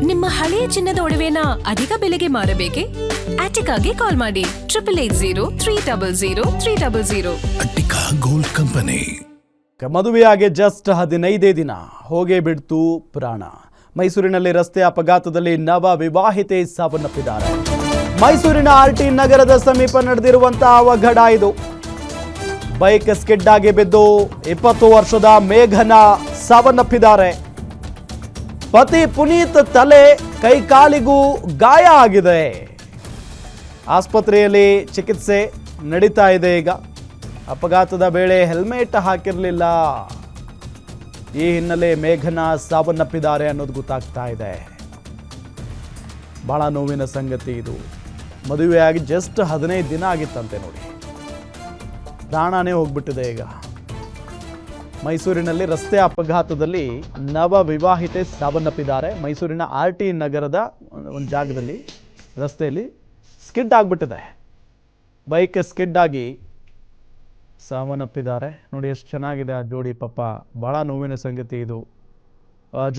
ನಿಮ್ಮ ಹಳೆಯ ಚಿನ್ನದ ಒಡವೆನ ಅಧಿಕ ಬೆಲೆಗೆ ಮಾರಬೇಕೆ? ಆಟಿಕಾಗೆ ಕಾಲ್ ಮಾಡಿ 8880 ಅಟ್ಟಿಕಾ ಗೋಲ್ಡ್ ಕಂಪನಿ. ಮದುವೆಯಾಗಿ ಜಸ್ಟ್ 15 ದಿನ ಹೋಗೇ ಬಿಡ್ತು ಪ್ರಾಣ. ಮೈಸೂರಿನಲ್ಲಿ ರಸ್ತೆ ಅಪಘಾತದಲ್ಲಿ ನವ ವಿವಾಹಿತೆ ಸಾವನ್ನಪ್ಪಿದ್ದಾರೆ. ಮೈಸೂರಿನ ಆರ್ಟಿ ನಗರದ ಸಮೀಪ ನಡೆದಿರುವಂತಹ ಅವಘಡ ಇದು. ಬೈಕ್ ಸ್ಕಿಡ್ ಆಗಿ ಬಿದ್ದು 20 ವರ್ಷದ ಮೇಘನಾ ಸಾವನ್ನಪ್ಪಿದ್ದಾರೆ. ಪತಿ ಪುನೀತ್ ತಲೆ ಕೈಕಾಲಿಗೂ ಗಾಯ ಆಗಿದೆ. ಆಸ್ಪತ್ರೆಯಲ್ಲಿ ಚಿಕಿತ್ಸೆ ನಡೀತಾ ಇದೆ. ಈಗ ಅಪಘಾತದ ವೇಳೆ ಹೆಲ್ಮೆಟ್ ಹಾಕಿರಲಿಲ್ಲ. ಈ ಹಿನ್ನೆಲೆ ಮೇಘನಾ ಸಾವನ್ನಪ್ಪಿದ್ದಾರೆ ಅನ್ನೋದು ಗೊತ್ತಾಗ್ತಾ ಇದೆ. ಬಹಳ ನೋವಿನ ಸಂಗತಿ ಇದು. ಮದುವೆಯಾಗಿ ಜಸ್ಟ್ 15 ದಿನ ಆಗಿತ್ತಂತೆ ನೋಡಿ, ಪ್ರಾಣನೇ ಹೋಗ್ಬಿಟ್ಟಿದೆ. ಈಗ ಮೈಸೂರಿನಲ್ಲಿ ರಸ್ತೆ ಅಪಘಾತದಲ್ಲಿ ನವ ವಿವಾಹಿತೆ ಸಾವನ್ನಪ್ಪಿದ್ದಾರೆ. ಮೈಸೂರಿನ ಆರ್ಟಿ ನಗರದ ಒಂದು ಜಾಗದಲ್ಲಿ ರಸ್ತೆಯಲ್ಲಿ ಸ್ಕಿಡ್ ಆಗಿಬಿಟ್ಟಿದೆ. ಬೈಕ್ ಸ್ಕಿಡ್ ಆಗಿ ಸಾವನ್ನಪ್ಪಿದ್ದಾರೆ. ನೋಡಿ ಎಷ್ಟು ಚೆನ್ನಾಗಿದೆ ಆ ಜೋಡಿ. ಪಾಪ ಭಾಳ ನೋವಿನ ಸಂಗತಿ ಇದು.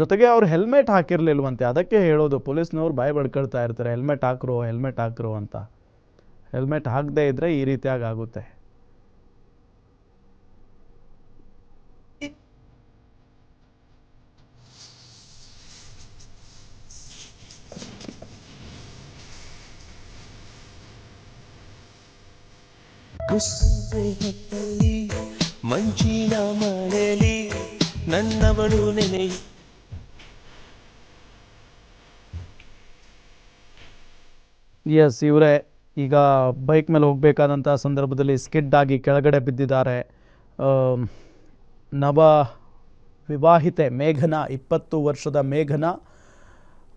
ಜೊತೆಗೆ ಅವ್ರು ಹೆಲ್ಮೆಟ್ ಹಾಕಿರ್ಲಿಲ್ವಂತೆ. ಅದಕ್ಕೆ ಹೇಳೋದು, ಪೊಲೀಸ್ನವ್ರು ಬಾಯಿ ಬಡ್ಕೊಳ್ತಾ ಇರ್ತಾರೆ, ಹೆಲ್ಮೆಟ್ ಹಾಕ್ರು ಅಂತ. ಹೆಲ್ಮೆಟ್ ಹಾಕದೇ ಇದ್ರೆ ಈ ರೀತಿಯಾಗಿ ಆಗುತ್ತೆ. ಮಂಚಿನ ಮಳೆಲಿ ನನ್ನವಳು ನೆನೆ. ಎಸ್, ಇವರೇ ಈಗ ಬೈಕ್ ಮೇಲೆ ಹೋಗಬೇಕಾದಂಥ ಸಂದರ್ಭದಲ್ಲಿ ಸ್ಕಿಡ್ ಆಗಿ ಕೆಳಗಡೆ ಬಿದ್ದಿದ್ದಾರೆ. ನವ ವಿವಾಹಿತೆ ಮೇಘನಾ, 20 ವರ್ಷದ ಮೇಘನಾ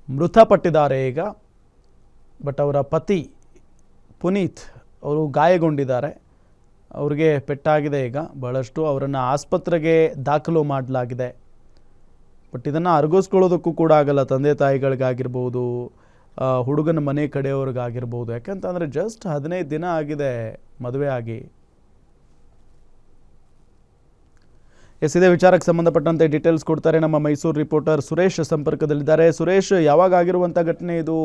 ಮೃತಪಟ್ಟಿದ್ದಾರೆ ಈಗ. ಬಟ್ ಅವರ ಪತಿ ಪುನೀತ್ ಅವರು ಗಾಯಗೊಂಡಿದ್ದಾರೆ. ಅವ್ರಿಗೆ ಪೆಟ್ಟಾಗಿದೆ. ಈಗ ಬಹಳಷ್ಟು ಅವರನ್ನು ಆಸ್ಪತ್ರೆಗೆ ದಾಖಲು ಮಾಡಲಾಗಿದೆ. ಬಟ್ ಇದನ್ನು ಅರಗಿಸ್ಕೊಳ್ಳೋದಕ್ಕೂ ಕೂಡ ಆಗಲ್ಲ, ತಂದೆ ತಾಯಿಗಳಿಗಾಗಿರ್ಬೋದು, ಹುಡುಗನ ಮನೆ ಕಡೆಯವ್ರಿಗಾಗಿರ್ಬೋದು. ಯಾಕಂತಂದರೆ ಜಸ್ಟ್ 15 ದಿನ ಆಗಿದೆ ಮದುವೆ ಆಗಿ. ಎಸ್, ಇದೇ ವಿಚಾರಕ್ಕೆ ಸಂಬಂಧಪಟ್ಟಂತೆ ಡೀಟೇಲ್ಸ್ ಕೊಡ್ತಾರೆ ನಮ್ಮ ಮೈಸೂರು ರಿಪೋರ್ಟರ್ ಸುರೇಶ್ ಸಂಪರ್ಕದಲ್ಲಿದ್ದಾರೆ. ಸುರೇಶ್, ಯಾವಾಗ ಆಗಿರುವಂಥ ಘಟನೆ ಇದು?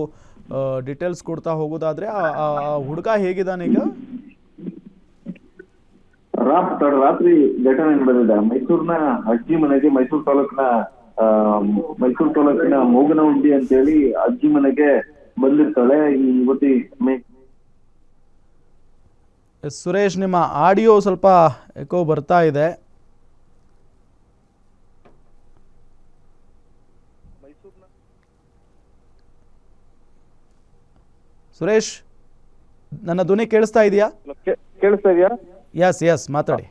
ಡೀಟೇಲ್ಸ್ ಕೊಡ್ತಾ ಹೋಗೋದಾದ್ರೆ ಆ ಹುಡುಗ ಹೇಗಿದ್ದಾನೆ ಈಗ? ರಾತ್ರಿ ಘಟನೆ ನಡೆದಿದೆ. ಮೈಸೂರಿನ ಅಜ್ಜಿ ಮನೆಗೆ, ಮೈಸೂರು ತಾಲೂಕಿನ ಮೂಗನಹುಂಡಿ ಅಂತೇಳಿ ಅಜ್ಜಿ ಮನೆಗೆ ಬಂದಿರ್ತಾಳೆ ಈ ಯುವತಿ. ಸುರೇಶ್, ನಿಮ್ಮ ಆಡಿಯೋ ಸ್ವಲ್ಪ ಎಕೋ ಬರ್ತಾ ಇದೆ. ಸುರೇಶ್, ನನ್ನ ಧ್ವನಿ ಕೇಳಿಸ್ತಾ ಇದೆಯಾ? ಕೇಳಿಸ್ತಾ ಇದೆಯಾ? ಎಸ್, ಮಾತಾಡಿ.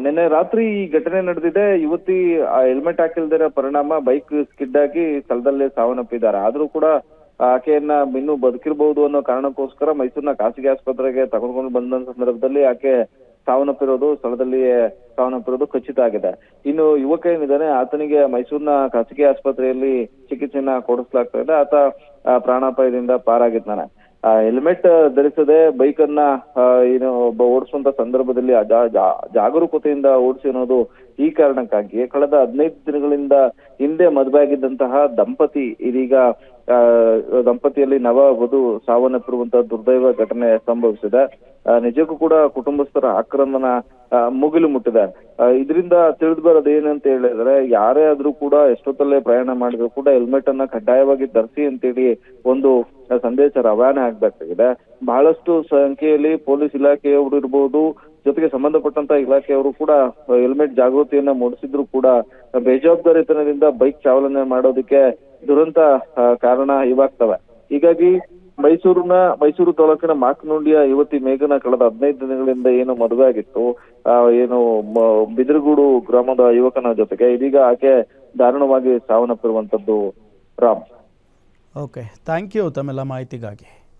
ನಿನ್ನೆ ರಾತ್ರಿ ಈ ಘಟನೆ ನಡೆದಿದೆ. ಯುವತಿ ಹೆಲ್ಮೆಟ್ ಹಾಕಿಲ್ದಿರೋ ಪರಿಣಾಮ ಬೈಕ್ ಸ್ಕಿಡ್ ಆಗಿ ಸ್ಥಳದಲ್ಲೇ ಸಾವನ್ನಪ್ಪಿದ್ದಾರೆ. ಆದ್ರೂ ಕೂಡ ಆಕೆಯನ್ನ ಇನ್ನೂ ಬದುಕಿರಬಹುದು ಅನ್ನೋ ಕಾರಣಕ್ಕೋಸ್ಕರ ಮೈಸೂರಿನ ಖಾಸಗಿ ಆಸ್ಪತ್ರೆಗೆ ತಗೊಂಡ್ಕೊಂಡು ಬಂದ ಸಂದರ್ಭದಲ್ಲಿ ಆಕೆ ಸಾವನ್ನಪ್ಪಿರೋದು ಖಚಿತ ಆಗಿದೆ. ಇನ್ನು ಯುವಕ ಏನಿದ್ದಾನೆ, ಆತನಿಗೆ ಮೈಸೂರಿನ ಖಾಸಗಿ ಆಸ್ಪತ್ರೆಯಲ್ಲಿ ಚಿಕಿತ್ಸೆಯನ್ನ ಕೊಡಿಸಲಾಗ್ತಾ ಇದೆ. ಆತ ಪ್ರಾಣಾಪಾಯದಿಂದ ಪಾರಾಗಿದ್ದಾನೆ. ಹೆಲ್ಮೆಟ್ ಧರಿಸದೆ ಬೈಕ್ ಅನ್ನ ಓಡಿಸುವಂತ ಸಂದರ್ಭದಲ್ಲಿ ಜಾಗರೂಕತೆಯಿಂದ ಓಡಿಸಿ ಅನ್ನೋದು ಈ ಕಾರಣಕ್ಕಾಗಿ ಕಳೆದ 15 ದಿನಗಳಿಂದ ಹಿಂದೆ ಮದುವೆ ಆಗಿದ್ದಂತಹ ದಂಪತಿ ಇದೀಗ ದಂಪತಿಯಲ್ಲಿ ನವ ವಧು ಸಾವನ್ನಪ್ಪಿರುವಂತಹ ದುರ್ದೈವ ಘಟನೆ ಸಂಭವಿಸಿದೆ. ನಿಜಕ್ಕೂ ಕೂಡ ಕುಟುಂಬಸ್ಥರ ಆಕ್ರಂದನ ಮುಗಿಲು ಮುಟ್ಟಿದೆ. ಇದರಿಂದ ತಿಳಿದು ಬರೋದು ಏನಂತ ಹೇಳಿದ್ರೆ, ಯಾರೇ ಆದ್ರೂ ಕೂಡ ಎಷ್ಟೊತ್ತಲ್ಲೇ ಪ್ರಯಾಣ ಮಾಡಿದ್ರು ಕೂಡ ಹೆಲ್ಮೆಟ್ ಅನ್ನ ಕಡ್ಡಾಯವಾಗಿ ಧರಿಸಿ ಅಂತೇಳಿ ಒಂದು ಸಂದೇಶ ರವಾನೆ ಆಗ್ಬೇಕಾಗಿದೆ. ಬಹಳಷ್ಟು ಸಂಖ್ಯೆಯಲ್ಲಿ ಪೊಲೀಸ್ ಇಲಾಖೆಯವರು ಇರ್ಬೋದು, ಜೊತೆಗೆ ಸಂಬಂಧಪಟ್ಟಂತ ಇಲಾಖೆಯವರು ಕೂಡ ಹೆಲ್ಮೆಟ್ ಜಾಗೃತಿಯನ್ನ ಮೂಡಿಸಿದ್ರು ಕೂಡ ಬೇಜವಾಬ್ದಾರಿತನದಿಂದ ಬೈಕ್ ಚಾಲನೆ ಮಾಡೋದಕ್ಕೆ ದುರಂತ ಕಾರಣ ಇವಾಗ್ತವೆ. ಹೀಗಾಗಿ ಮೈಸೂರು ತಾಲೂಕಿನ ಮಾಕನಹುಂಡಿಯ ಯುವತಿ ಮೇಘನಾ ಕಳೆದ 15 ದಿನಗಳಿಂದ ಏನು ಮದುವೆ ಆಗಿತ್ತು, ಬಿದಿರುಗೂಡು ಗ್ರಾಮದ ಯುವಕನ ಜೊತೆಗೆ, ಇದೀಗ ಆಕೆ ದಾರುಣವಾಗಿ ಸಾವನ್ನಪ್ಪಿರುವಂತದ್ದು. ರಾಮ್, ಓಕೆ, ಥ್ಯಾಂಕ್ ಯು ತಮ್ಮೆಲ್ಲ ಮಾಹಿತಿಗಾಗಿ.